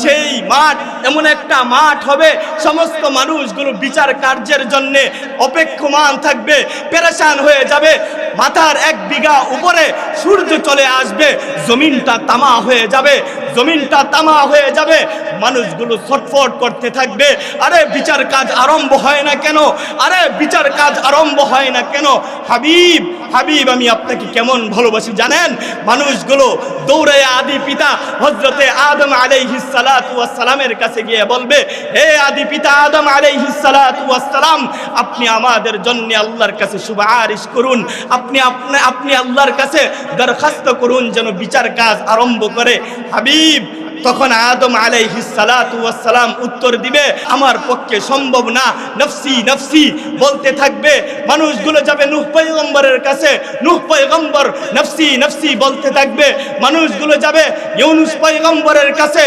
সেই মাঠ এমন একটা মাঠ হবে, সমস্ত মানুষগুলো বিচার কার্যের জন্য অপেক্ষমান থাকবে, পেরেশান হয়ে যাবে। মাথার 1 বিঘা উপরে সূর্য চলে আসবে, জমিনটা তামা হয়ে যাবে, জমিনটা তামা হয়ে যাবে। মানুষগুলো ছটফট করতে থাকবে, আরে বিচার কাজ আরম্ভ হয় না কেন, আরে বিচার কাজ আরম্ভ হয় না কেন। হাবিব হাবিব আমি আপনাকে কেমন ভালোবাসি জানেন? মানুষগুলো দৌড়ে আদি পিতা হযরতে আদম আলাইহিস সালাতু ওয়াস সালামের কাছে গিয়ে বলবে, হে আদি পিতা আদম আলাইহিস সালাতু ওয়াস সালাম, আপনি আমাদের জন্য আল্লাহর কাছে সুপারিশ করুন, আপনি আল্লাহর কাছে দরখাস্ত করুন যেন বিচার কাজ আরম্ভ করে। হাবিব তখন আদম আলাইহিস সালাতু ওয়াস সালাম উত্তর দিবে, আমার পক্ষে সম্ভব না, নফসি নফসি বলতে থাকবে। মানুষগুলো যাবে নূহ পয়গম্বরের কাছে, নূহ পয়গম্বর নফসি নফসি বলতে থাকবে। মানুষগুলো যাবে ইউনূস পয়গম্বরের কাছে,